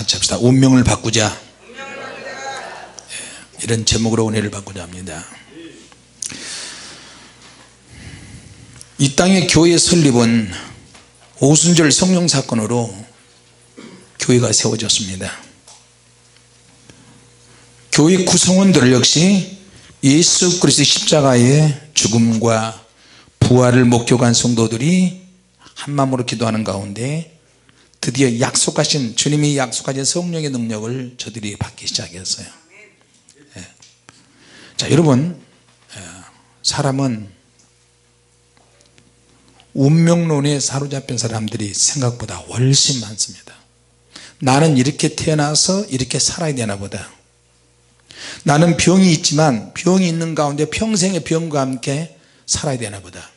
같이 합시다. 운명을 바꾸자. 이런 제목으로 은혜를 받고자 합니다. 이 땅의 교회 설립은 오순절 성령 사건으로 교회가 세워졌습니다. 교회 구성원들 역시 예수 그리스도의 십자가의 죽음과 부활을 목격한 성도들이 한마음으로 기도하는 가운데 드디어 약속하신, 주님이 약속하신 성령의 능력을 저들이 받기 시작했어요. 자, 여러분, 사람은 운명론에 사로잡힌 사람들이 생각보다 훨씬 많습니다. 나는 이렇게 태어나서 이렇게 살아야 되나 보다, 나는 병이 있지만 병이 있는 가운데 평생의 병과 함께 살아야 되나 보다,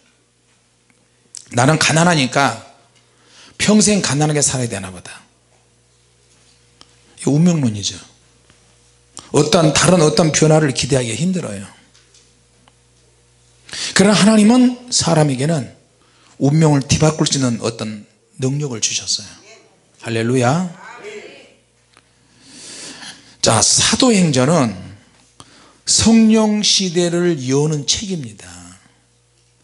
나는 가난하니까 평생 가난하게 살아야 되나 보다. 이게 운명론이죠. 다른 어떤 변화를 기대하기 힘들어요. 그러나 하나님은 사람에게는 운명을 뒤바꿀 수 있는 어떤 능력을 주셨어요. 할렐루야. 자, 사도행전은 성령 시대를 여는 책입니다.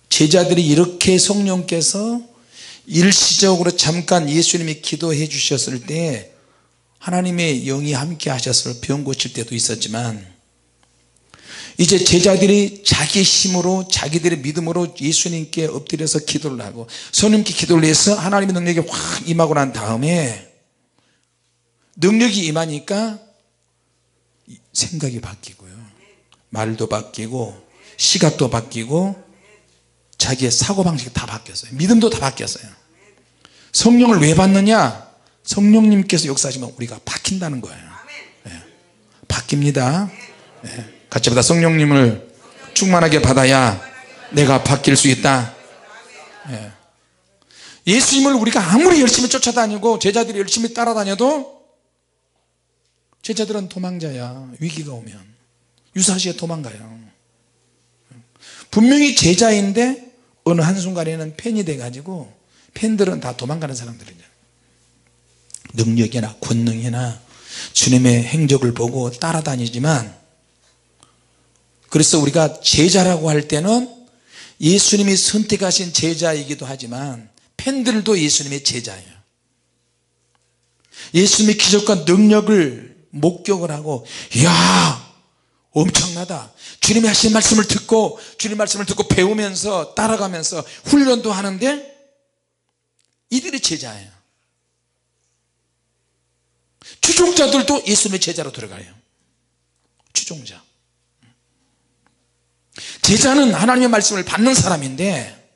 제자들이 이렇게 성령께서 일시적으로 잠깐 예수님이 기도해 주셨을 때 하나님의 영이 함께 하셔서 병 고칠 때도 있었지만, 이제 제자들이 자기 힘으로 자기들의 믿음으로 예수님께 엎드려서 기도를 하고 성령께 기도를 해서 하나님의 능력이 확 임하고 난 다음에, 능력이 임하니까 생각이 바뀌고요, 말도 바뀌고 시각도 바뀌고 자기의 사고방식이 다 바뀌었어요. 믿음도 다 바뀌었어요. 성령을 왜 받느냐? 성령님께서 역사하시면 우리가 바뀐다는 거예요. 네. 바뀝니다. 네. 같이 보다. 성령님을 충만하게 받아야 내가 바뀔 수 있다. 네. 예수님을 우리가 아무리 열심히 쫓아다니고 제자들이 열심히 따라다녀도 제자들은 도망자야. 위기가 오면 유사시에 도망가요. 분명히 제자인데 어느 한순간에는 팬이 돼가지고, 팬들은 다 도망가는 사람들이죠. 능력이나 권능이나 주님의 행적을 보고 따라다니지만, 그래서 우리가 제자라고 할 때는 예수님이 선택하신 제자이기도 하지만 팬들도 예수님의 제자예요. 예수님의 기적과 능력을 목격을 하고, 이야 엄청나다, 주님이 하신 말씀을 듣고 주님 말씀을 듣고 배우면서 따라가면서 훈련도 하는데 이들이 제자예요. 추종자들도 예수님의 제자로 들어가요. 추종자. 제자는 하나님의 말씀을 받는 사람인데,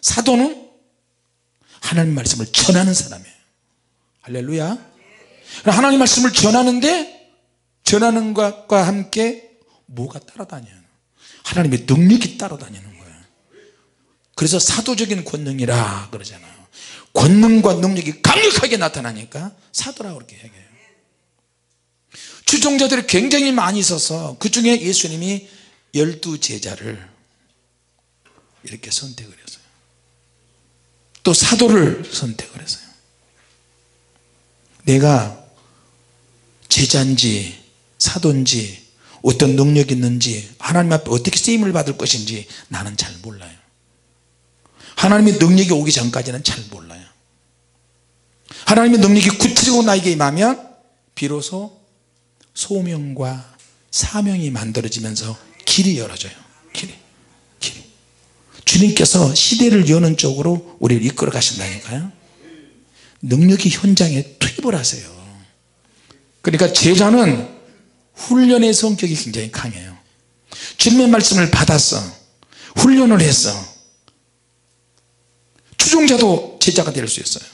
사도는 하나님의 말씀을 전하는 사람이에요. 할렐루야. 하나님의 말씀을 전하는데, 전하는 것과 함께 뭐가 따라다녀요? 하나님의 능력이 따라다니는 거예요. 그래서 사도적인 권능이라 그러잖아요. 권능과 능력이 강력하게 나타나니까 사도라고 그렇게 얘기해요. 추종자들이 굉장히 많이 있어서 그 중에 예수님이 12제자를 이렇게 선택을 했어요. 또 사도를 선택을 했어요. 내가 제자인지 사도인지 어떤 능력이 있는지 하나님 앞에 어떻게 쓰임을 받을 것인지 나는 잘 몰라요. 하나님의 능력이 오기 전까지는 잘 몰라요. 하나님의 능력이 구체적으로 나에게 임하면 비로소 소명과 사명이 만들어지면서 길이 열어져요. 길이. 주님께서 시대를 여는 쪽으로 우리를 이끌어 가신다니까요. 능력이 현장에 투입을 하세요. 그러니까 제자는 훈련의 성격이 굉장히 강해요. 주님의 말씀을 받았어, 훈련을 했어. 추종자도 제자가 될 수 있어요.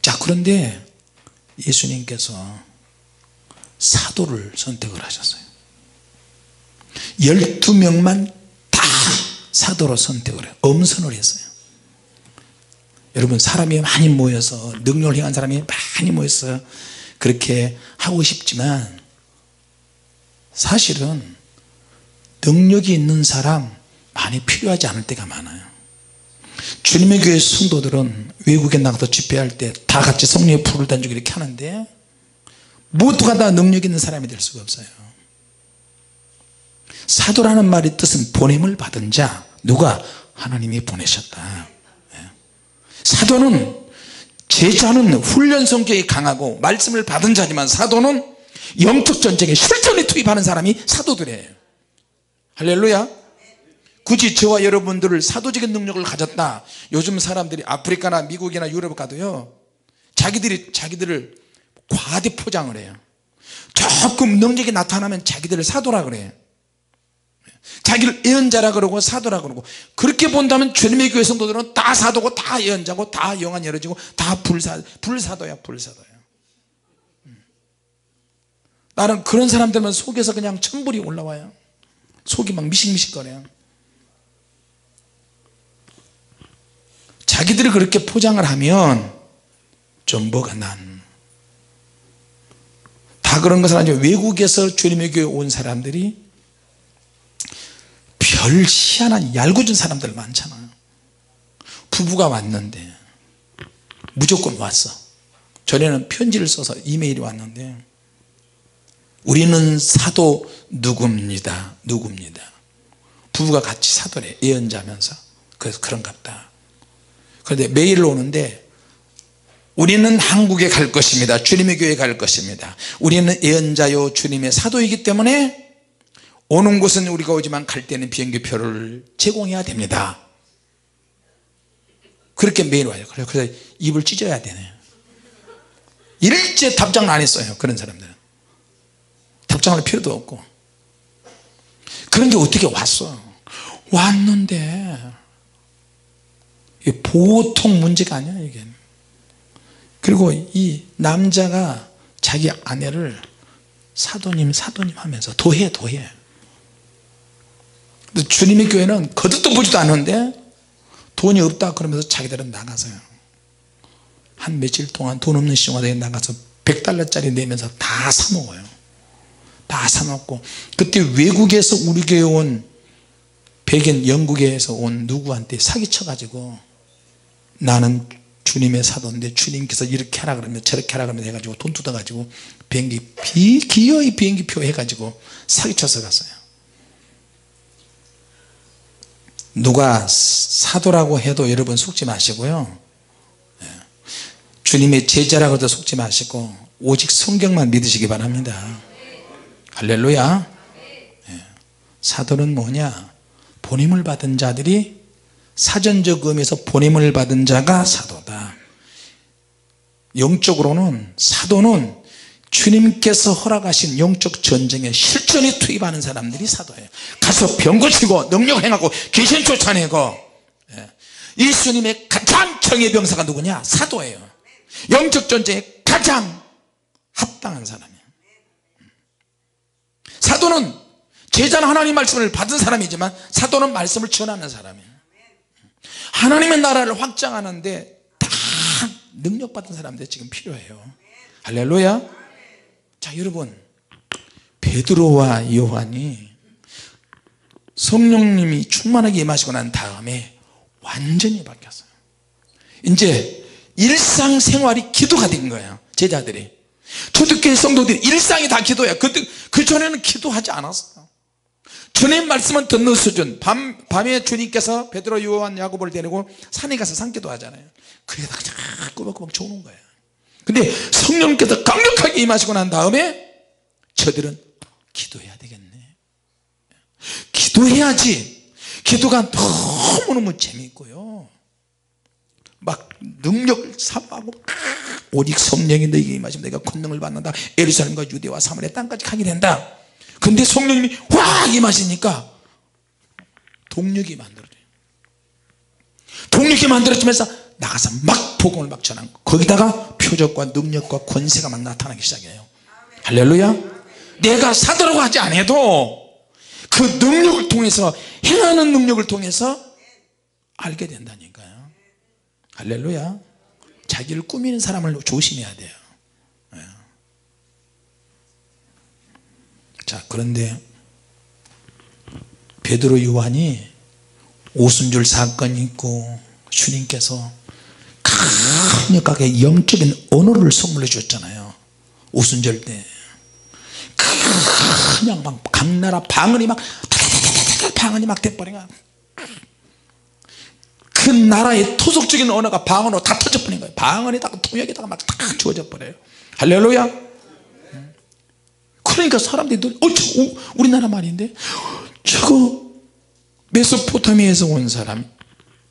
자, 그런데 예수님께서 사도를 선택을 하셨어요. 12명만 다 사도로 선택을 해요. 엄선을 했어요. 여러분, 사람이 많이 모여서, 능력을 행한 사람이 많이 모여서 그렇게 하고 싶지만, 사실은 능력이 있는 사람 많이 필요하지 않을 때가 많아요. 주님의 교회 성도들은 외국에 나가서 집회할 때 다 같이 성령의 불을 던지고 이렇게 하는데 모두가 다 능력 있는 사람이 될 수가 없어요. 사도라는 말의 뜻은 보냄을 받은 자, 누가? 하나님이 보내셨다. 사도는, 제자는 훈련 성격이 강하고 말씀을 받은 자지만 사도는 영적 전쟁에 실전에 투입하는 사람이 사도들이에요. 할렐루야. 굳이 저와 여러분들을 사도적인 능력을 가졌다, 요즘 사람들이 아프리카나 미국이나 유럽 가도요 자기들을 과대 포장을 해요. 조금 능력이 나타나면 자기들을 사도라 그래요. 자기를 예언자라 그러고 사도라 그러고. 그렇게 본다면 주님의 교회 성도들은 다 사도고 다 예언자고 다 영안 열어지고 다 불사도야. 나는 그런 사람들만 속에서 그냥 천불이 올라와요. 속이 막 미식미식거려요. 자기들이 그렇게 포장을 하면 좀 뭐가 다 그런 것은 아니죠. 외국에서 주님의 교회에 온 사람들이 별 희한한 얄궂은 사람들 많잖아요. 부부가 왔는데 무조건 왔어. 전에는 편지를 써서 이메일이 왔는데 우리는 사도 누구입니다. 부부가 같이 사도래. 예언자면서. 그래서 그런갑다. 그런데 메일로 오는데 우리는 한국에 갈 것입니다. 주님의 교회에 갈 것입니다. 우리는 예언자요 주님의 사도이기 때문에 오는 곳은 우리가 오지만 갈 때는 비행기표를 제공해야 됩니다. 그렇게 메일 와요. 그래서 입을 찢어야 되네요. 일제 답장을 안 했어요. 그런 사람들은 답장할 필요도 없고. 그런데 어떻게 왔는데 이게 보통 문제가 아니야 이게. 그리고 이 남자가 자기 아내를 사도님 하면서 도해. 주님의 교회는 거듭도 보지도 않는데 돈이 없다 그러면서 자기들은 나가서요 한 며칠 동안 돈 없는 시중화대에 나가서 $100짜리 내면서 다 사먹어요. 다 사먹고, 그때 외국에서 우리 교회에 온 백인, 영국에서 온 누구한테 사기쳐 가지고 나는 주님의 사도인데 주님께서 이렇게 하라 그러면 저렇게 하라 그러면 해가지고 돈 뜯어 가지고 기어이 비행기표 해가지고 사기쳐서 갔어요. 누가 사도라고 해도 여러분 속지 마시고요, 주님의 제자라고 해도 속지 마시고 오직 성경만 믿으시기 바랍니다. 할렐루야. 사도는 뭐냐? 보냄을 받은 자들이, 사전적 의미에서 보냄을 받은 자가 사도다. 영적으로는 사도는 주님께서 허락하신 영적 전쟁에 실전에 투입하는 사람들이 사도예요. 가서 병 고치고 능력 행하고 귀신 쫓아내고. 예수님의 가장 정예 병사가 누구냐? 사도예요. 영적 전쟁에 가장 합당한 사람이에요. 사도는, 제자는 하나님 말씀을 받은 사람이지만 사도는 말씀을 전하는 사람이에요. 하나님의 나라를 확장하는데 다 능력받은 사람들이 지금 필요해요. 할렐루야. 자, 여러분, 베드로와 요한이 성령님이 충만하게 임하시고 난 다음에 완전히 바뀌었어요. 이제 일상생활이 기도가 된 거예요. 제자들이, 초대교회 성도들이 일상이 다 기도야. 그 전에는 기도하지 않았어요. 주님 말씀은 듣는 수준. 밤에 주님께서 베드로, 요한, 야고보를 데리고 산에 가서 산기도 하잖아요. 그러다가 꼬박꼬박 조는 거예요. 근데 성령께서 강력하게 임하시고 난 다음에 저들은 기도해야 되겠네, 기도해야지. 기도가 너무너무 재미있고요, 막 능력을 사모하고, 오직 성령이 너에게 임하시면 내가 권능을 받는다. 예루살렘과 유대와 사마리아 땅까지 가게 된다. 근데 성령님이 확 임하시니까 동력이 만들어져요. 동력이 만들어지면서 나가서 막 복음을 막 전하는 거. 거기다가 표적과 능력과 권세가 막 나타나기 시작해요. 할렐루야. 내가 사도라고 하지 않아도 그 능력을 통해서, 행하는 능력을 통해서 알게 된다니까요. 할렐루야. 자기를 꾸미는 사람을 조심해야 돼요. 자, 그런데 베드로, 요한이 오순절 사건이 있고 주님께서 강력하게 영적인 언어를 선물해 주셨잖아요. 오순절 때 그냥 막 각 나라 방언이 막 돼버린 그 나라의 토속적인 언어가 방언으로 다 터져버린 거예요. 방언에다가 통역에다가 막 다 주어져 버려요. 할렐루야. 그러니까 사람들이 우리나라 말인데 저거 메소포타미아에서 온 사람,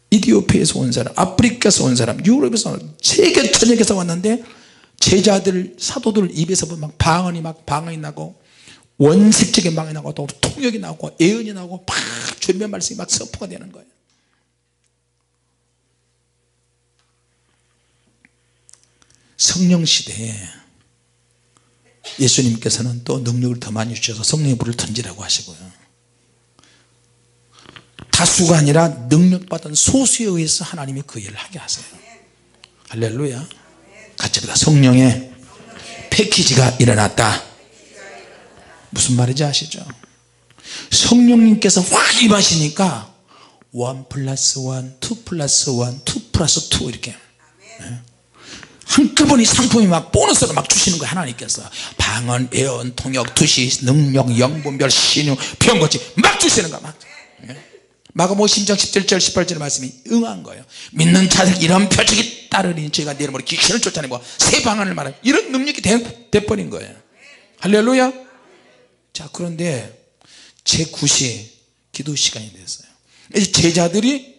이디오피아에서 온 사람, 아프리카에서 온 사람, 유럽에서 온 사람, 세계 전역에서 왔는데 제자들 사도들 입에서 막 방언이 나고 원색적인 방언이 나고 또 통역이 나고 예언이 나고 막 주님의 말씀이 막 선포가 되는 거예요. 성령 시대에 예수님께서는 또 능력을 더 많이 주셔서 성령의 불을 던지라고 하시고요, 다수가 아니라 능력받은 소수에 의해서 하나님이 그 일을 하게 하세요. 할렐루야. 같이 합니다. 성령의 패키지가 일어났다. 무슨 말인지 아시죠? 성령님께서 확 임하시니까 1+1 2+1 2+2 이렇게 한꺼번에 상품이 막 보너스로 막 주시는 거예요. 하나님께서 방언, 예언, 통역, 투시, 능력, 영분별, 신유, 병고치 막 주시는 거야. 막. 마가복음 10장 17절 18절 말씀이 응한 거예요. 믿는 자들 이런 표적이 따르니 저희가 내 이름으로 귀신을 쫓아내고 새 방언을 말하는 이런 능력이 돼버린 거예요. 할렐루야. 자, 그런데 제9시 기도 시간이 됐어요. 제자들이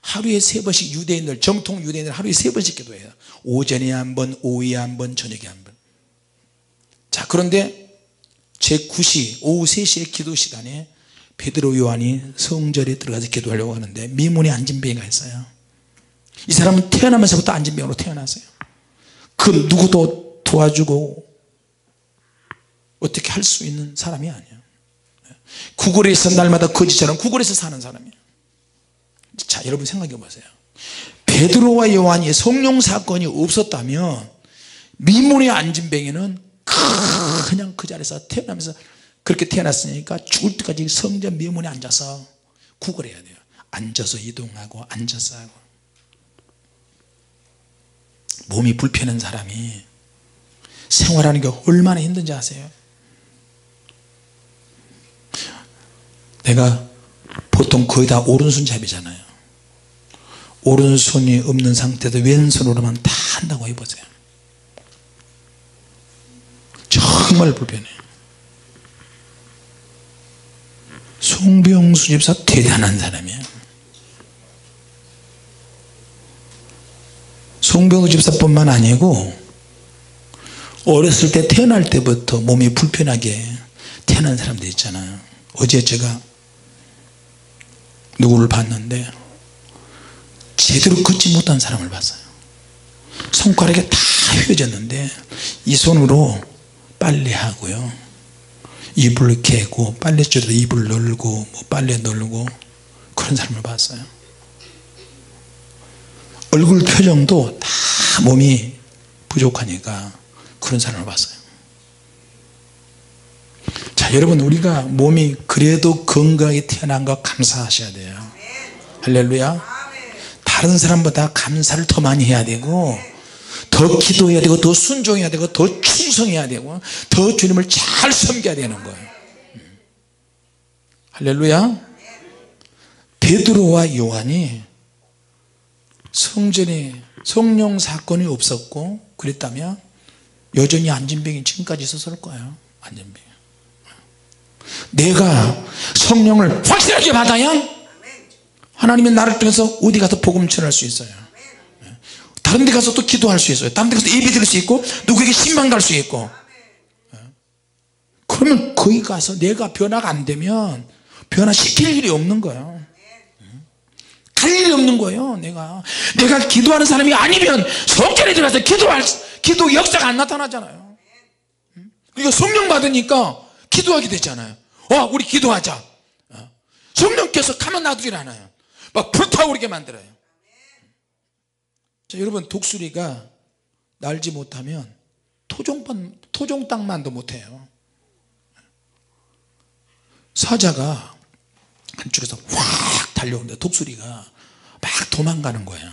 하루에 3번씩 유대인들, 정통 유대인들 하루에 3번씩 기도해요. 오전에 한번, 오후에 한번, 저녁에 한번. 자, 그런데 제9시 오후 3시의 기도 시간에 베드로 요한이 성전에 들어가서 기도하려고 하는데 미문에 안진뱅이가 있어요. 이 사람은 태어나면서부터 안진뱅이로 태어났어요. 그 누구도 도와주고 어떻게 할 수 있는 사람이 아니에요. 구걸에서 날마다 거지처럼 구걸에서 사는 사람이에요. 자, 여러분 생각해 보세요. 베드로와 요한이 성령 사건이 없었다면 미문의 안진뱅이는 그냥 그 자리에서 태어나면서 그렇게 태어났으니까 죽을 때까지 성전 미문에 앉아서 구걸해야 돼요. 앉아서 이동하고 앉아서 하고. 몸이 불편한 사람이 생활하는 게 얼마나 힘든지 아세요? 내가 보통 거의 다 오른손잡이잖아요. 오른손이 없는 상태에서 왼손으로만 다 한다고 해보세요. 정말 불편해요. 송병수 집사 대단한 사람이에요. 송병수 집사뿐만 아니고 어렸을 때 태어날 때부터 몸이 불편하게 태어난 사람들 있잖아요. 어제 제가 누구를 봤는데 제대로 걷지 못한 사람을 봤어요. 손가락이 다 휘어졌는데 이 손으로 빨래하고요, 이불을 개고 빨래줄에 이불 널고 뭐 빨래 널고 그런 사람을 봤어요. 얼굴 표정도 다 몸이 부족하니까 그런 사람을 봤어요. 자, 여러분, 우리가 몸이 그래도 건강하게 태어난 거 감사하셔야 돼요. 할렐루야. 다른 사람보다 감사를 더 많이 해야 되고 더 기도해야 되고 더 순종해야 되고 더 충성해야 되고 더 주님을 잘 섬겨야 되는 거예요. 할렐루야. 베드로와 요한이 성전에 성령 사건이 없었고 그랬다면 여전히 안진병이 지금까지 있었을 거예요. 안진병. 내가 성령을 확실하게 받아야 하나님의 나를 통해서 어디 가서 복음 전할 수 있어요. 다른 데 가서 또 기도할 수 있어요. 다른 데 가서 예배 드릴 수 있고 누구에게 신방 갈 수 있고. 그러면 거기 가서 내가 변화가 안 되면 변화시킬 일이 없는 거예요. 갈 일이 없는 거예요. 내가 기도하는 사람이 아니면 성전에 들어가서 기도 역사가 안 나타나잖아요. 그러니까 성령 받으니까 기도하게 되잖아요. 우리 기도하자. 성령께서 가만 놔두질 않아요. 막 불타오르게 만들어요. 자, 여러분, 독수리가 날지 못하면 토종 땅만도 못해요. 사자가 한쪽에서 확 달려오는데 독수리가 막 도망가는 거예요.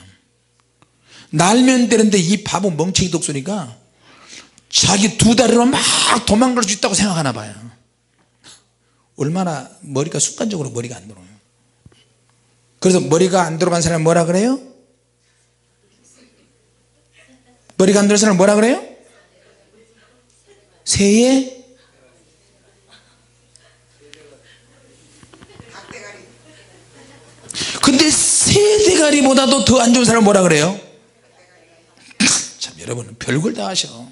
날면 되는데 이 바보 멍청이 독수리가 자기 두 다리로 막 도망갈 수 있다고 생각하나 봐요. 얼마나 머리가 순간적으로 머리가 안 들어요. 그래서 머리가 안 들어간 사람 뭐라 그래요? 머리가 안 들어간 사람 뭐라 그래요? 새에 근데 새 대가리보다도 더 안 좋은 사람 뭐라 그래요? 참 여러분 별걸 다 하셔.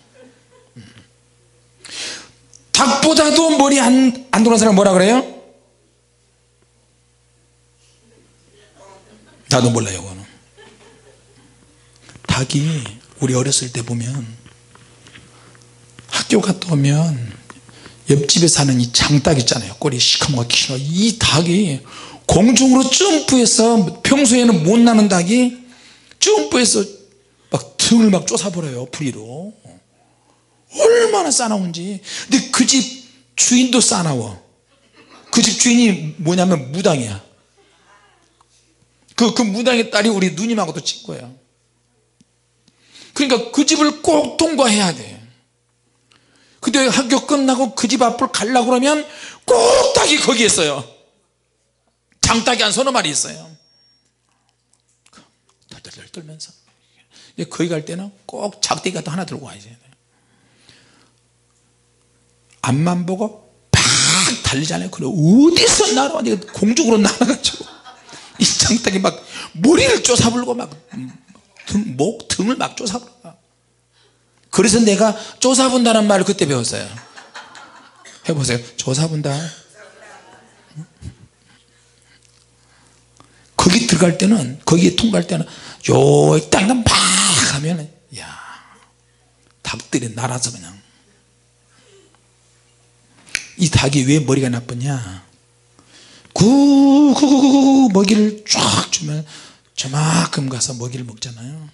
닭보다도 머리 안 들어간 사람 뭐라 그래요? 나도 몰라요 그거는. 닭이 우리 어렸을 때 보면 학교 갔다 오면 옆집에 사는 이 장닭 있잖아요. 꼬리 시커멓게 긴 이 닭이 공중으로 점프해서 평소에는 못 나는 닭이 점프해서 막 등을 막 쫓아버려요. 부리로. 얼마나 싸나운지. 근데 그 집 주인도 싸나워. 그 집 주인이 뭐냐면 무당이야. 그 무당의 딸이 우리 누님하고도 친구예요. 그러니까 그 집을 꼭 통과해야 돼. 근데 학교 끝나고 그 집 앞을 가려고 그러면 꼭 닭이 거기 있어요. 장닭이 한 서너 마리 있어요. 덜덜덜 떨면서. 거기 갈 때는 꼭 작대기 같은 거 하나 들고 와야 돼요. 앞만 보고 팍 달리잖아요. 그래 어디서 날아와? 내가 공중으로 날아가지고 이 장닭이 막 머리를 쫓아불고 막 등을 막 쫓아불어. 그래서 내가 쫓아본다는 말을 그때 배웠어요. 해보세요. 쫓아본다. 거기 들어갈 때는 거기에 통과할 때는 요 땅만 막 하면 야 닭들이 날아서 그냥. 이 닭이 왜 머리가 나쁘냐? 구구구구 먹이를 쫙 주면 저만큼 가서 먹이를 먹잖아요.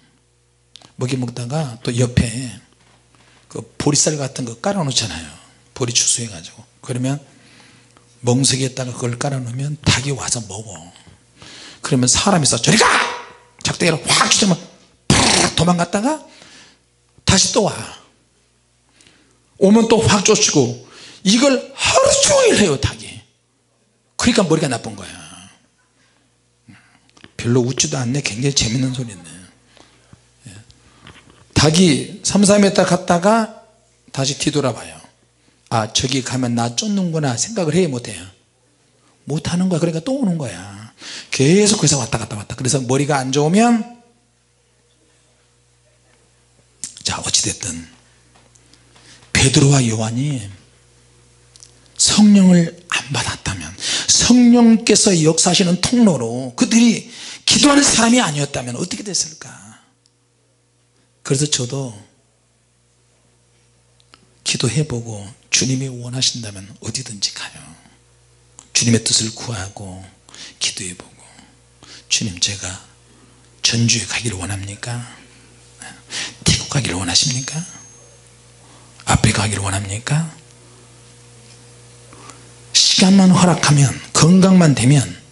먹이 먹다가 또 옆에 그 보리쌀 같은 거 깔아 놓잖아요. 보리 추수해 가지고. 그러면 멍석에다가 그걸 깔아 놓으면 닭이 와서 먹어. 그러면 사람이 서 저리 가! 작대기로 확 주면 팍 도망갔다가 다시 또 와. 오면 또 확 쫓고. 이걸 하루 종일 해요 닭이. 그러니까 머리가 나쁜 거야. 별로 웃지도 않네. 굉장히 재밌는 소리네. 닭이 3, 4m 갔다가 다시 뒤돌아봐요. 아 저기 가면 나 쫓는구나 생각을 해야 못해요. 못하는 거야. 그러니까 또 오는 거야. 계속 거기서 왔다 갔다 왔다. 그래서 머리가 안 좋으면 자 어찌됐든 베드로와 요한이 성령을 안 받았다면, 성령께서 역사하시는 통로로 그들이 기도하는 사람이 아니었다면 어떻게 됐을까? 그래서 저도 기도해보고 주님이 원하신다면 어디든지 가요. 주님의 뜻을 구하고 기도해보고, 주님 제가 전주에 가기를 원합니까? 태국 가기를 원하십니까? 아프리카 가기를 원합니까? 시간만 허락하면, 건강만 되면,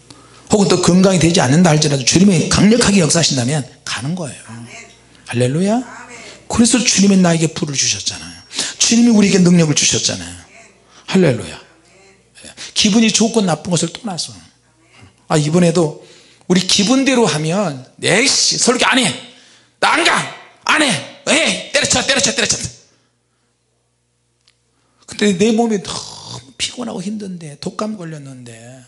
혹은 또 건강이 되지 않는다 할지라도 주님이 강력하게 역사하신다면 가는 거예요. 할렐루야. 그래서 주님이 나에게 불을 주셨잖아요. 주님이 우리에게 능력을 주셨잖아요. 할렐루야. 기분이 좋고 나쁜 것을 떠나서 이번에도 우리 기분대로 하면 에이씨 설교 안 해, 나 안 가, 안 해, 에이 때려쳐 근데 내 몸이 너무 피곤하고 힘든데, 독감 걸렸는데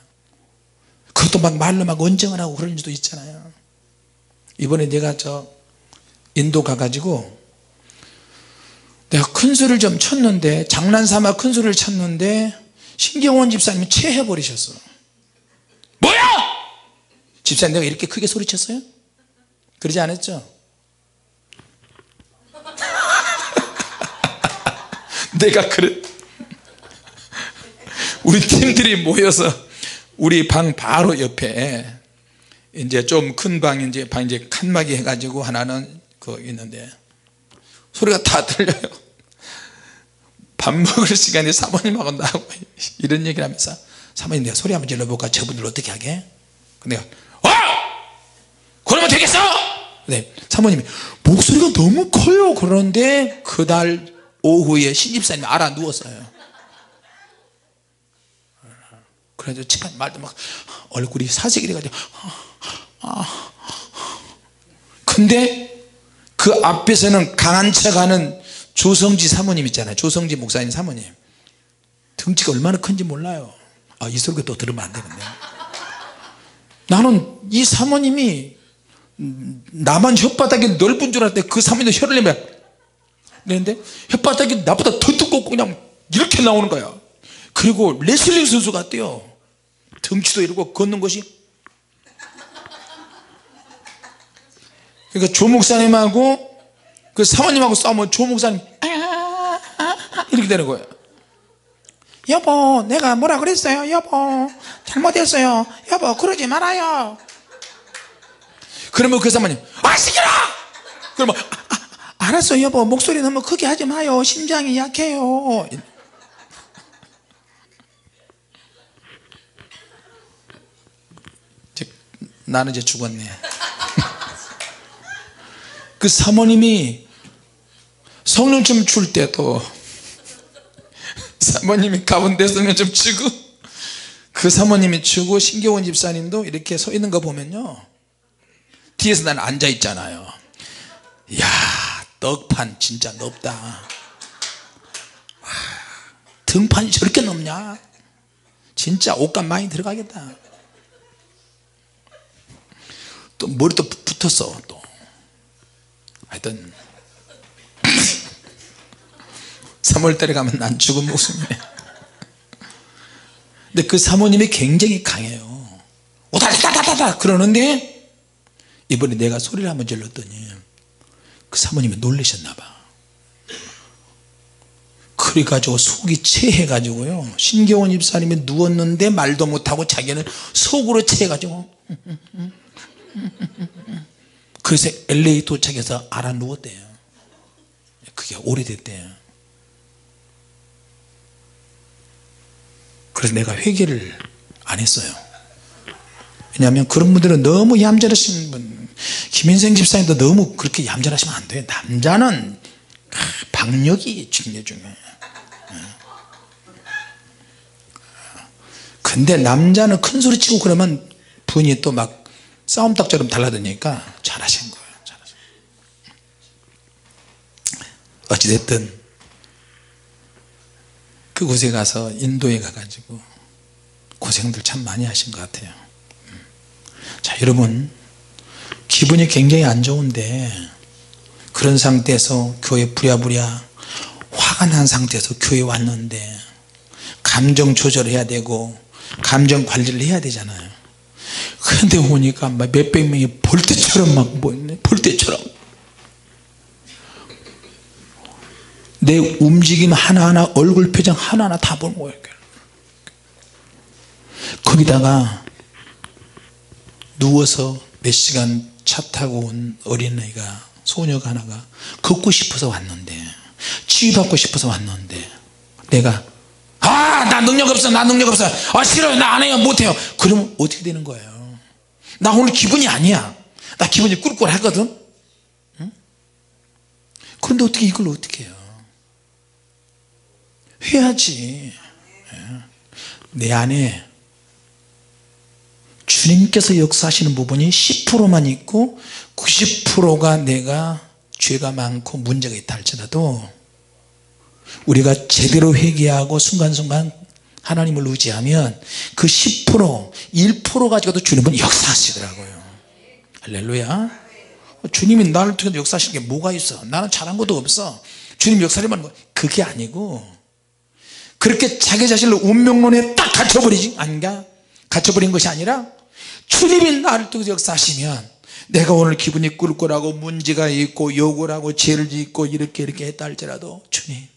그것도 막 말로 막 언쟁을 하고 그런 일도 있잖아요. 이번에 내가 인도 가가지고 내가 큰 소리를 좀 쳤는데, 장난삼아 큰 소리를 쳤는데 신경원 집사님이 체해버리셨어. 뭐야 집사님, 내가 이렇게 크게 소리쳤어요? 그러지 않았죠? 내가 우리 팀들이 모여서 우리 방 바로 옆에 이제 좀 큰 방, 이제 칸막이 해가지고 하나는 있는데 소리가 다 들려요. 밥 먹을 시간에 사모님하고 나하고 이런 얘기를 하면서, 사모님 내가 소리 한번 질러볼까? 저분들 어떻게 하게? 근데 내가 되겠어? 네, 사모님이 목소리가 너무 커요. 그런데 그날 오후에 신집사님이 알아 누웠어요. 그래서 제가 말도 막 얼굴이 사색이 돼가지고 근데 그 앞에서는 강한 척하는 조성지 사모님 있잖아요. 조성지 목사님 사모님 등치가 얼마나 큰지 몰라요. 이 소리가 또 들으면 안 되겠네. 나는 이 사모님이 나만 혓바닥이 넓은 줄 알았는데 그 사모님도 혀를 내면 그런데 혓바닥이 나보다 더 두껍고 그냥 이렇게 나오는 거야. 그리고 레슬링 선수 같대요. 덩치도 이러고 걷는 것이. 그러니까 조 목사님하고 그 사모님하고 싸우면 조 목사님 이렇게 되는 거예요. 여보 내가 뭐라 그랬어요? 여보 잘못했어요. 여보 그러지 말아요. 그러면 그 사모님 시끄러. 그러면 알았어요 여보 목소리 너무 크게 하지 마요. 심장이 약해요. 나는 이제 죽었네. 그 사모님이 성령 좀 줄 때도 사모님이 가운데 성령 좀 주고 그 사모님이 주고 신경원 집사님도 이렇게 서 있는 거 보면요 뒤에서 나는 앉아 있잖아요. 이야 떡판 진짜 넓다. 와, 등판이 저렇게 넓냐. 진짜 옷감 많이 들어가겠다. 또 머리도 붙었어. 또 하여튼 3월달에 가면 난 죽은 목숨이네. 근데 그 사모님이 굉장히 강해요. 오다다다다다 그러는데 이번에 내가 소리를 한번 질렀더니 그 사모님이 놀라셨나봐. 그래가지고 속이 체해가지고요 신경원 집사님이 누웠는데 말도 못하고 자기는 속으로 체해가지고 그래서 LA 도착해서 알아 누웠대요. 그게 오래됐대요. 그래서 내가 회개를 안 했어요. 왜냐하면 그런 분들은 너무 얌전하신 분, 김인생 집사님도 너무 그렇게 얌전하시면 안 돼요. 남자는 박력이 중요해요. 근데 남자는 큰 소리 치고 그러면 분이 또 막 싸움닭처럼 달라드니까 잘하신 거예요. 잘하신 거예요. 어찌됐든 그곳에 가서 인도에 가가지고 고생들 참 많이 하신 것 같아요. 자 여러분 기분이 굉장히 안 좋은데 그런 상태에서 교회 부랴부랴 화가 난 상태에서 교회 왔는데 감정 조절해야 되고 감정 관리를 해야 되잖아요. 그런데 오니까 막 몇백 명이 볼때처럼 막 모였네. 볼때처럼 내 움직임 하나하나 얼굴 표정 하나하나 다 보는 거예요. 거기다가 누워서 몇 시간 차 타고 온 어린아이가 소녀가 하나가 걷고 싶어서 왔는데 치유받고 싶어서 왔는데 내가 나 능력 없어 나 능력 없어 싫어요 나 안 해요 못해요. 그러면 어떻게 되는 거예요? 나 오늘 기분이 아니야. 나 기분이 꿀꿀하거든. 응? 그런데 어떻게 이걸 어떻게 해요? 해야지. 내 안에 주님께서 역사하시는 부분이 10%만 있고 90%가 내가 죄가 많고 문제가 있다 할지라도 우리가 제대로 회개하고 순간순간 하나님을 의지하면 그 10% 1% 가지고도 주님은 역사하시더라고요. 할렐루야. 주님이 나를 통해서 역사하시는 게 뭐가 있어? 나는 잘한 것도 없어. 주님 역사를 하는 거 그게 아니고 그렇게 자기 자신을 운명론에 딱 갇혀버리지 아닌가? 갇혀버린 것이 아니라 주님이 나를 통해서 역사하시면 내가 오늘 기분이 꿀꿀하고 문제가 있고 욕을 하고 죄를 짓고 이렇게 했다 할지라도 주님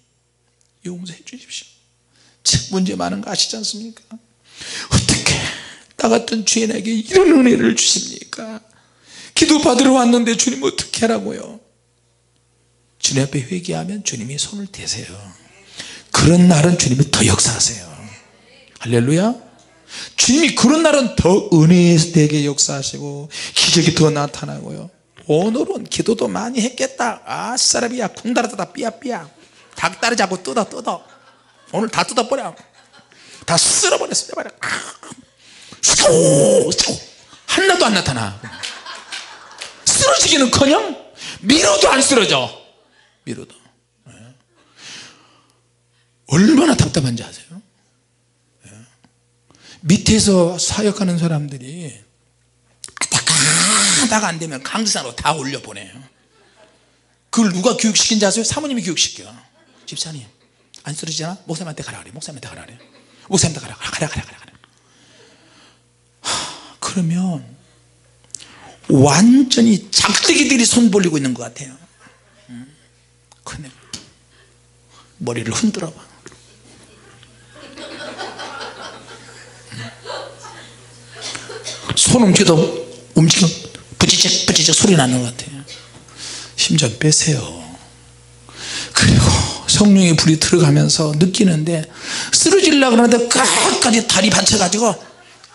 용서해 주십시오. 참 문제 많은 거 아시지 않습니까? 어떻게 나 같은 죄인에게 이런 은혜를 주십니까? 기도 받으러 왔는데 주님 어떻게 하라고요? 주님 앞에 회개하면 주님이 손을 대세요. 그런 날은 주님이 더 역사하세요. 할렐루야. 주님이 그런 날은 더 은혜되게 역사하시고 기적이 더 나타나고요. 오늘은 기도도 많이 했겠다. 아 사람이야 쿵다라다다 삐약삐약 닭다리 잡고 뜯어 오늘 다 뜯어버려. 다 쓸어버려. 하나도 안 나타나. 쓰러지기는커녕 밀어도 안 쓰러져. 밀어도. 얼마나 답답한지 아세요? 밑에서 사역하는 사람들이 하다가 안 되면 강제상으로 다 올려보내요. 그걸 누가 교육시킨지 아세요? 사모님이 교육시켜. 집사님 안 쓰러지잖아? 목사님한테 가라 그래. 목사님한테 가라 그래. 목사님한테 가라. 그러면 완전히 작대기들이 손 벌리고 있는 것 같아요. 근데 머리를 흔들어 봐. 손 움직여도 부지직 소리 나는 것 같아요. 힘 좀 빼세요. 그리고 성령의 불이 들어가면서 느끼는데 쓰러지려고 그러는데 끝까지 다리 받쳐가지고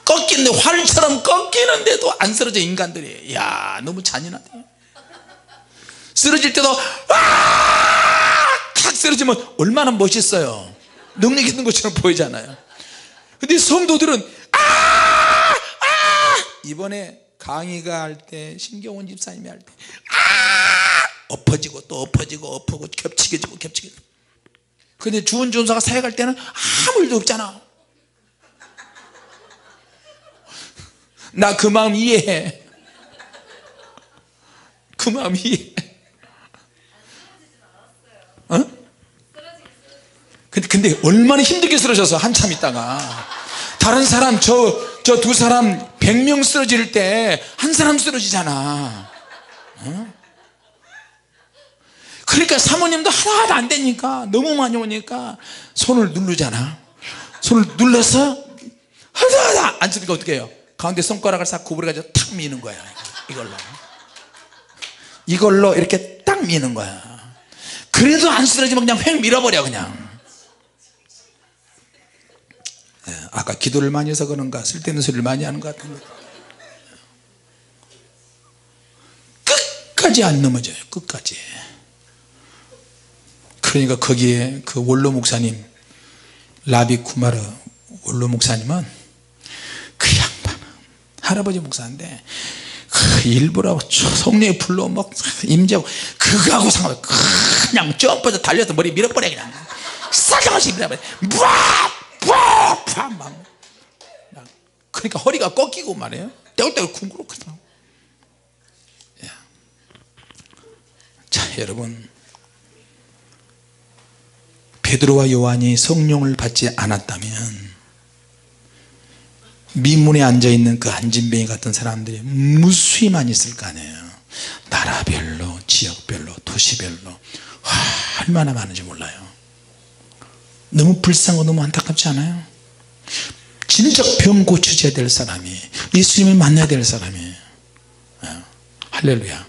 꺾이는데 활처럼 꺾이는데도 안 쓰러져. 인간들이. 이야 너무 잔인하대. 쓰러질 때도 탁 쓰러지면 얼마나 멋있어요. 능력 있는 것처럼 보이잖아요. 근데 성도들은 이번에 강의가 할 때 신경원 집사님이 할 때 엎어지고 또 엎어지고 겹치게 근데 주은 전사가 사역할 때는 아무 일도 없잖아. 나 그 마음 이해해. 그 마음 이해해. 어? 근데 얼마나 힘들게 쓰러져서 한참 있다가 다른 사람 저 두 사람 100명 쓰러질 때 한 사람 쓰러지잖아. 어? 그러니까 사모님도 하나도 안 되니까 너무 많이 오니까 손을 누르잖아. 손을 눌러서 하나 안 쓰니까 어떻게 해요? 가운데 손가락을 싹 구부려가지고 탁 미는 거야. 이걸로 이렇게 딱 미는 거야. 그래도 안 쓰러지면 그냥 휙 밀어버려 그냥. 아까 기도를 많이 해서 그런가 쓸데없는 소리를 많이 하는 것 같은데 끝까지 안 넘어져요. 끝까지. 그러니까 거기에 그 원로 목사님 라비 쿠마르 원로 목사님은 그 양반 할아버지 목사인데 그 일부러 성령의 불로 막 임재하고 그거하고 상관없어. 그냥 점프해서 달려서 머리 밀어버려 그냥 싸가지 밀어버려. 막. 그러니까 허리가 꺾이고 말이에요. 떼굴떼굴 쿵그렇거든. 자 여러분 베드로와 요한이 성령을 받지 않았다면 미문에 앉아있는 그 안진뱅이 같은 사람들이 무수히 많이 있을 거 아니에요. 나라별로 지역별로 도시별로 얼마나 많은지 몰라요. 너무 불쌍하고 너무 안타깝지 않아요? 진짜 병 고쳐져야 될 사람이 예수님을 만나야 될 사람이 할렐루야.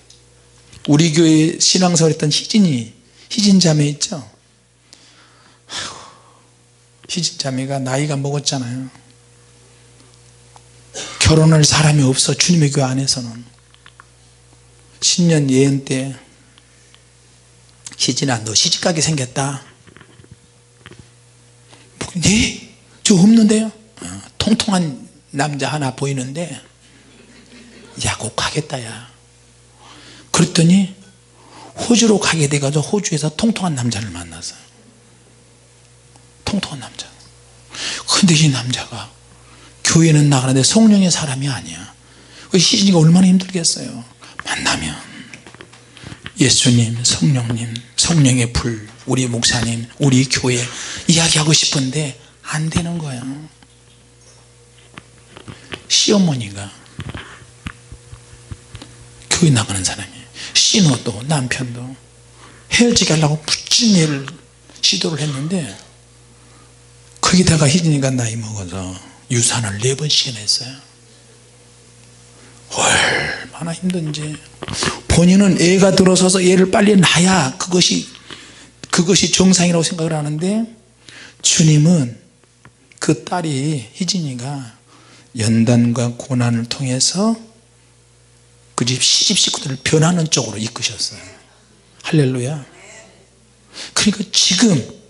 우리 교회 신앙생활 했던 희진 자매 있죠? 희진 자매가 나이가 먹었잖아요. 결혼할 사람이 없어. 주님의 교회 안에서는. 신년 예언 때 희진아 너 시집가게 생겼다. 네? 저 없는데요? 통통한 남자 하나 보이는데 야꼭 가겠다 야. 그랬더니 호주로 가게 돼가지고 호주에서 통통한 남자를 만났어요. 통통한 남자. 근데 이 남자가 교회는 나가는데 성령의 사람이 아니야. 희진이가 얼마나 힘들겠어요. 만나면 예수님, 성령님, 성령의 불, 우리 목사님, 우리 교회 이야기하고 싶은데 안 되는 거야. 시어머니가 교회 나가는 사람이 신호도 남편도 헤어지게 하려고 무진 일을 시도를 했는데 거기다가 희진이가 나이 먹어서 유산을 4번씩이나 했어요. 얼마나 힘든지. 본인은 애가 들어서서 애를 빨리 낳아야 그것이 정상이라고 생각을 하는데 주님은 그 딸이 희진이가 연단과 고난을 통해서 그 집 시집 식구들을 변하는 쪽으로 이끄셨어요. 할렐루야. 그러니까 지금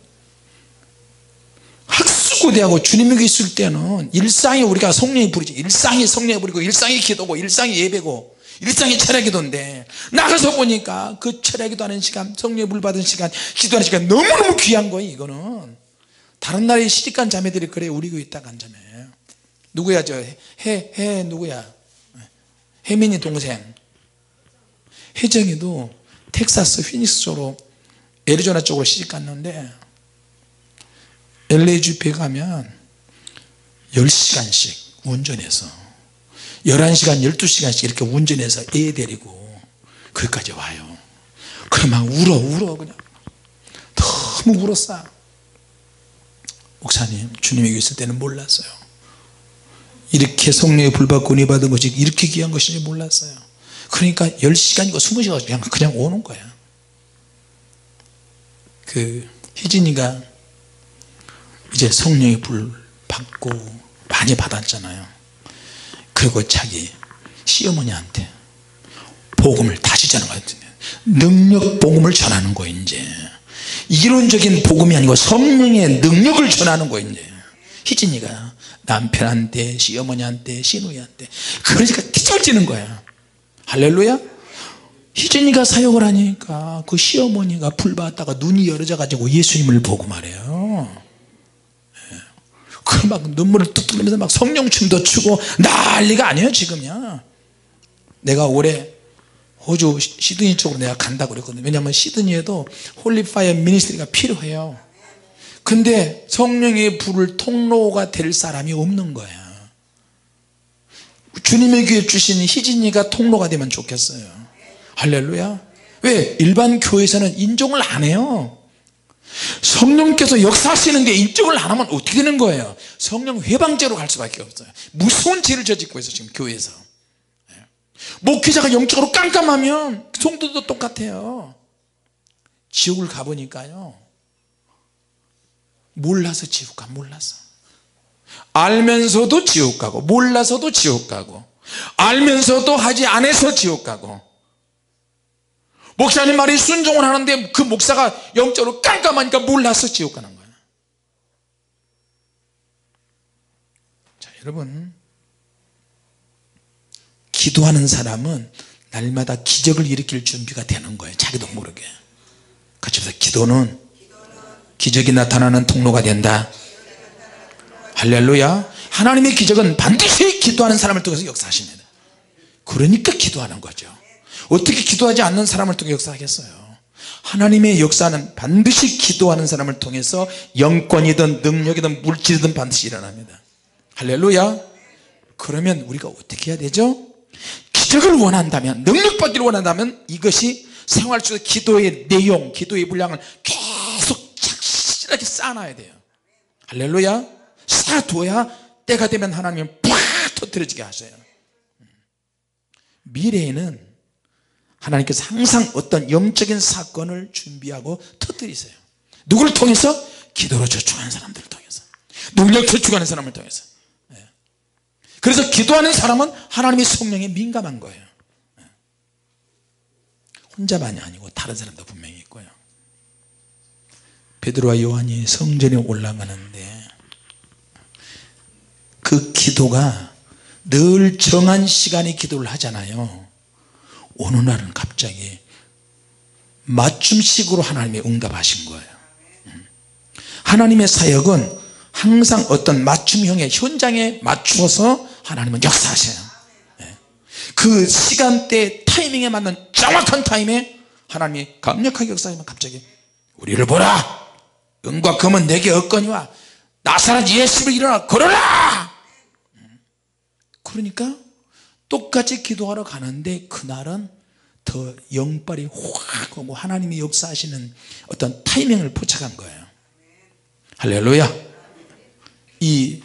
학수고대하고 주님에게 있을 때는 일상이 우리가 성령이 부리죠. 일상이 성령이 부리고 일상이 기도고 일상이 예배고 일상이 철야기도인데 나가서 보니까 그 철야기도하는 시간, 성령의 물 받은 시간, 기도하는 시간 너무너무 귀한 거예요. 이거는 다른 나라의 시집간 자매들이 그래. 우리 교회 딱 간 자매 누구야? 저 누구야? 혜민이 동생 혜정이도 텍사스 피닉스 쪽으로 애리조나 쪽으로 시집 갔는데 LA 주표에 가면 10시간씩 운전해서 11시간 12시간씩 이렇게 운전해서 애 데리고 거기까지 와요. 그럼 막 울어 그냥 너무 울었어. 목사님 주님에게 있을 때는 몰랐어요. 이렇게 성령의 불 받고 은혜 받은 것이 이렇게 귀한 것인지 몰랐어요. 그러니까 10시간이고 20시간 그냥 오는 거야. 그 희진이가 이제 성령의 불 받고 많이 받았잖아요. 그리고 자기 시어머니한테 복음을 다시 전하는 거예요. 능력 복음을 전하는 거예요. 이제 이론적인 복음이 아니고 성령의 능력을 전하는 거예요. 이제 희진이가 남편한테 시어머니한테 시누이한테 그러니까 찢어지는 거야. 할렐루야. 희진이가 사역을 하니까 그 시어머니가 불 받다가 눈이 열어져 가지고 예수님을 보고 말해요. 그 막 눈물을 뚝뚝 흘리면서 막 성령춤도 추고 난리가 아니에요. 지금이야. 내가 올해 호주 시드니 쪽으로 내가 간다고 그랬거든요. 왜냐하면 시드니에도 홀리파이어 미니스트리가 필요해요. 근데 성령의 불을 통로가 될 사람이 없는 거야. 주님의 교회 주신 희진이가 통로가 되면 좋겠어요. 할렐루야. 왜? 일반 교회에서는 인정을 안 해요. 성령께서 역사하시는 게 인정을 안 하면 어떻게 되는 거예요? 성령 회방죄로 갈 수밖에 없어요. 무서운 죄를 저지르고 있어요. 지금 교회에서. 목회자가 영적으로 깜깜하면 성도도 똑같아요. 지옥을 가보니까요, 몰라서 지옥 가. 몰라서 알면서도 지옥 가고 몰라서도 지옥 가고 알면서도 하지 않아서 지옥 가고 목사님 말이 순종을 하는데 그 목사가 영적으로 깜깜하니까 몰라서 지옥 가는 거예요. 자, 여러분, 기도하는 사람은 날마다 기적을 일으킬 준비가 되는 거예요. 자기도 모르게. 같이 해서 기도는 기적이 나타나는 통로가 된다. 할렐루야. 하나님의 기적은 반드시 기도하는 사람을 통해서 역사하십니다. 그러니까 기도하는 거죠. 어떻게 기도하지 않는 사람을 통해 역사하겠어요? 하나님의 역사는 반드시 기도하는 사람을 통해서 영권이든 능력이든 물질이든 반드시 일어납니다. 할렐루야. 그러면 우리가 어떻게 해야 되죠? 기적을 원한다면, 능력받기를 원한다면 이것이 생활 속에 기도의 내용, 기도의 분량을 계속 착실하게 쌓아놔야 돼요. 할렐루야. 쌓아둬야 때가 되면 하나님은 팍 터뜨려지게 하세요. 미래에는 하나님께서 항상 어떤 영적인 사건을 준비하고 터뜨리세요. 누구를 통해서? 기도로 저축하는 사람들을 통해서, 능력 저축하는 사람을 통해서. 그래서 기도하는 사람은 하나님의 성령에 민감한 거예요. 혼자만이 아니고 다른 사람도 분명히 있고요. 베드로와 요한이 성전에 올라가는데 그 기도가 늘 정한 시간에 기도를 하잖아요. 어느 날은 갑자기 맞춤식으로 하나님이 응답하신 거예요. 하나님의 사역은 항상 어떤 맞춤형의 현장에 맞추어서 하나님은 역사하셔요. 그 시간대 타이밍에 맞는 정확한 타임에 하나님이 강력하게 역사하면 갑자기 우리를 보라, 은과 금은 내게 없거니와 나사렛 예수를 일어나 걸어라. 그러니까 똑같이 기도하러 가는데 그날은 더 영빨이 확 오고 하나님이 역사하시는 어떤 타이밍을 포착한 거예요. 할렐루야. 이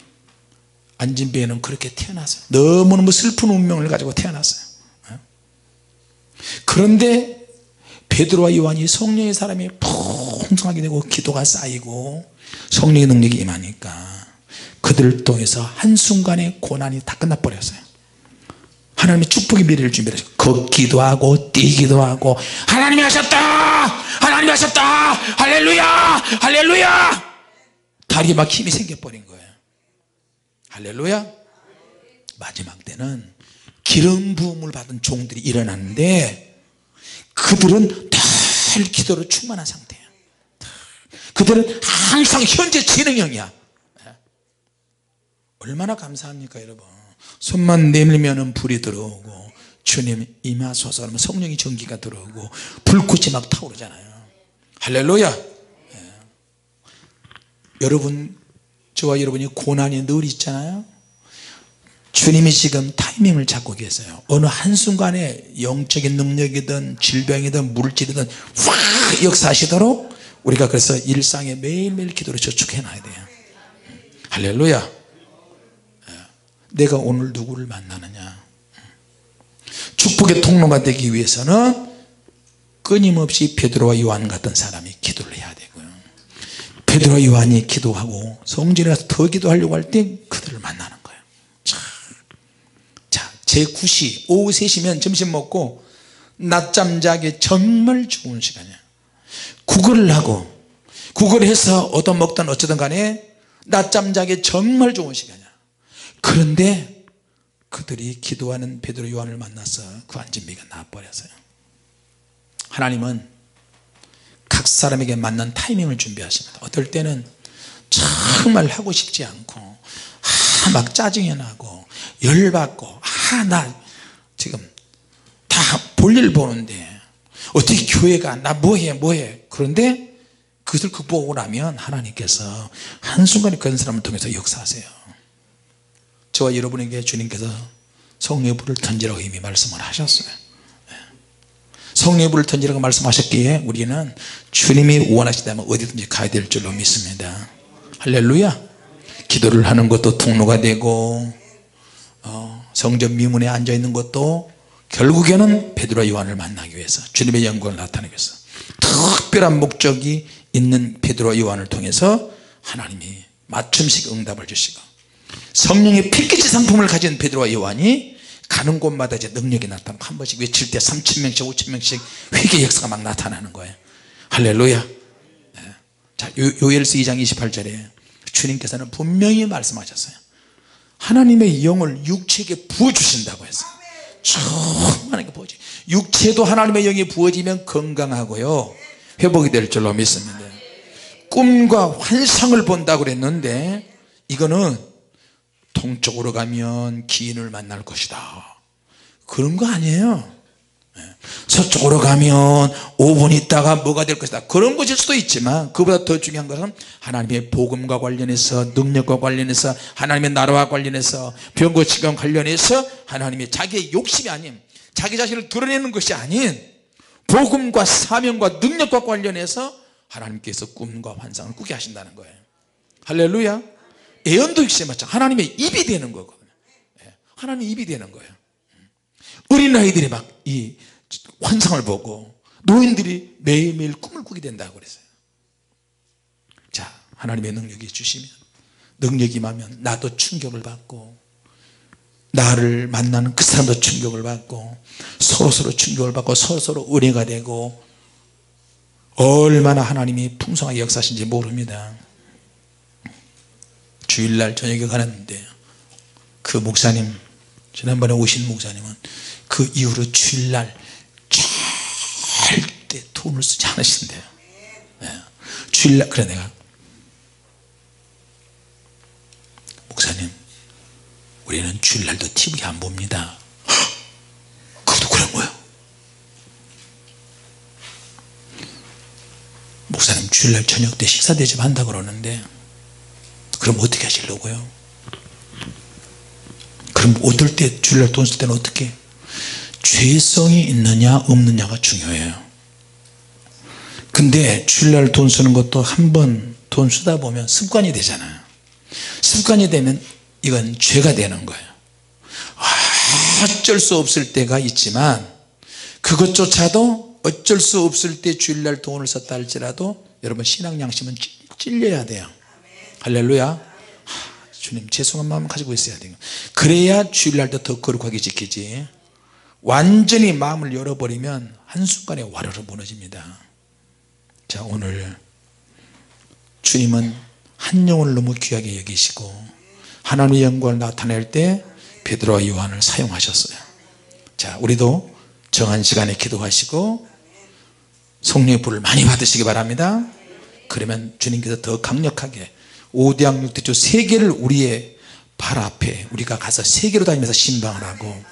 안진배는 그렇게 태어났어요. 너무너무 슬픈 운명을 가지고 태어났어요. 그런데 베드로와 요한이 성령의 사람이 풍성하게 되고 기도가 쌓이고 성령의 능력이 임하니까 그들을 통해서 한순간에 고난이 다 끝나버렸어요. 하나님이 축복의 미래를 준비했어요. 걷기도 하고 뛰기도 하고 하나님이 하셨다 하나님이 하셨다 할렐루야 할렐루야, 다리에 막 힘이 생겨버린 거예요. 할렐루야. 마지막 때는 기름 부음을 받은 종들이 일어나는데 그들은 늘 기도로 충만한 상태예요. 그들은 항상 현재 진행형이야. 얼마나 감사합니까 여러분. 손만 내밀면 불이 들어오고 주님 임하소서 하면 성령의 전기가 들어오고 불꽃이 막 타오르잖아요. 할렐루야. 여러분, 저와 여러분이 고난이 늘 있잖아요. 주님이 지금 타이밍을 잡고 계세요. 어느 한순간에 영적인 능력이든 질병이든 물질이든 확 역사하시도록 우리가 그래서 일상에 매일매일 기도를 저축해 놔야 돼요. 할렐루야. 내가 오늘 누구를 만나느냐, 축복의 통로가 되기 위해서는 끊임없이 베드로와 요한 같은 사람이 기도를 해야 되고요, 베드로와 요한이 기도하고 성전에 가서 더 기도하려고 할 때 그들을 만나는 거예요. 자, 제9시 오후 3시면 점심 먹고 낮잠 자기 정말 좋은 시간이에요. 구걸을 하고 구걸해서 얻어먹든 어쩌든 간에 낮잠 자기 정말 좋은 시간이야. 그런데 그들이 기도하는 베드로 요한을 만나서 그 안진비가 나와버렸어요. 하나님은 각 사람에게 맞는 타이밍을 준비하십니다. 어떨 때는 정말 하고 싶지 않고 막 짜증이 나고 열받고 나 지금 다 볼일 보는데 어떻게 교회가 나 뭐해 그런데 그것을 극복하고 나면 하나님께서 한순간에 그런 사람을 통해서 역사하세요. 저와 여러분에게 주님께서 성령의 불을 던지라고 이미 말씀을 하셨어요. 성령의 불을 던지라고 말씀하셨기에 우리는 주님이 원하시다면 어디든지 가야 될 줄로 믿습니다. 할렐루야. 기도를 하는 것도 통로가 되고 성전 미문에 앉아있는 것도 결국에는 베드로와 요한을 만나기 위해서 주님의 영광을 나타내기 위해서 특별한 목적이 있는 베드로와 요한을 통해서 하나님이 맞춤식 응답을 주시고 성령의 필기치 상품을 가진 베드로와 요한이 가는 곳마다 이제 능력이 나타나고 한 번씩 외칠 때 3,000명씩 5,000명씩 회개 역사가 막 나타나는 거예요. 할렐루야. 자, 요엘서 2장 28절에 주님께서는 분명히 말씀하셨어요. 하나님의 영을 육체에게 부어주신다고 했어요. 충만하게 부어지. 육체도 하나님의 영이 부어지면 건강하고요 회복이 될 줄로 믿습니다. 꿈과 환상을 본다고 그랬는데 이거는 동쪽으로 가면 기인을 만날 것이다 그런 거 아니에요. 서쪽으로 가면 5분 있다가 뭐가 될 것이다 그런 것일 수도 있지만 그보다 더 중요한 것은 하나님의 복음과 관련해서 능력과 관련해서 하나님의 나라와 관련해서 병고치과 관련해서 하나님의 자기의 욕심이 아닌 자기 자신을 드러내는 것이 아닌 복음과 사명과 능력과 관련해서 하나님께서 꿈과 환상을 꾸게 하신다는 거예요. 할렐루야. 예언도 역시 마찬가지 하나님의 입이 되는 거거든요. 하나님의 입이 되는 거예요. 어린아이들이 막 이 환상을 보고 노인들이 매일매일 꿈을 꾸게 된다고 그랬어요. 자, 하나님의 능력이 주시면 능력이 임하면 나도 충격을 받고 나를 만나는 그 사람도 충격을 받고 서로 충격을 받고 서로 은혜가 되고 얼마나 하나님이 풍성하게 역사하신지 모릅니다. 주일날 저녁에 가는데 그 목사님 지난번에 오신 목사님은 그 이후로 주일날 절대 돈을 쓰지 않으신대요. 주일날 그래 내가 목사님 우리는 주일날도 TV 안 봅니다. 그것도 그런 거예요. 목사님 주일날 저녁 때 식사 대접 한다 그러는데 그럼 어떻게 하시려고요? 그럼 어떨 때 주일날 돈 쓸 때는 어떻게? 죄성이 있느냐 없느냐가 중요해요. 근데 주일날 돈 쓰는 것도 한번 돈 쓰다 보면 습관이 되잖아요. 습관이 되면 이건 죄가 되는 거예요. 어쩔 수 없을 때가 있지만 그것조차도 어쩔 수 없을 때 주일날 돈을 썼다 할지라도 여러분 신앙 양심은 찔려야 돼요. 할렐루야. 주님 죄송한 마음 가지고 있어야 돼요. 그래야 주일날도 더 거룩하게 지키지. 완전히 마음을 열어버리면 한순간에 와르르 무너집니다. 자, 오늘 주님은 한 영혼을 너무 귀하게 여기시고 하나님의 영광을 나타낼 때 베드로와 요한을 사용하셨어요. 자, 우리도 정한 시간에 기도하시고 성령의 불을 많이 받으시기 바랍니다. 그러면 주님께서 더 강력하게 5대양 6대조 세계를 우리의 발 앞에 우리가 가서 세계로 다니면서 신방을 하고,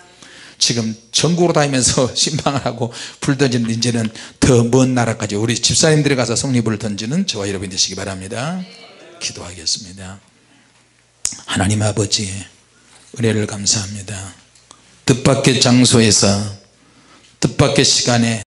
지금 전국으로 다니면서 신방을 하고 불 던지는, 이제는 더 먼 나라까지 우리 집사님들이 가서 성령의 불을 던지는 저와 여러분이 되시기 바랍니다. 기도하겠습니다. 하나님 아버지, 은혜를 감사합니다. 뜻밖의 장소에서 뜻밖의 시간에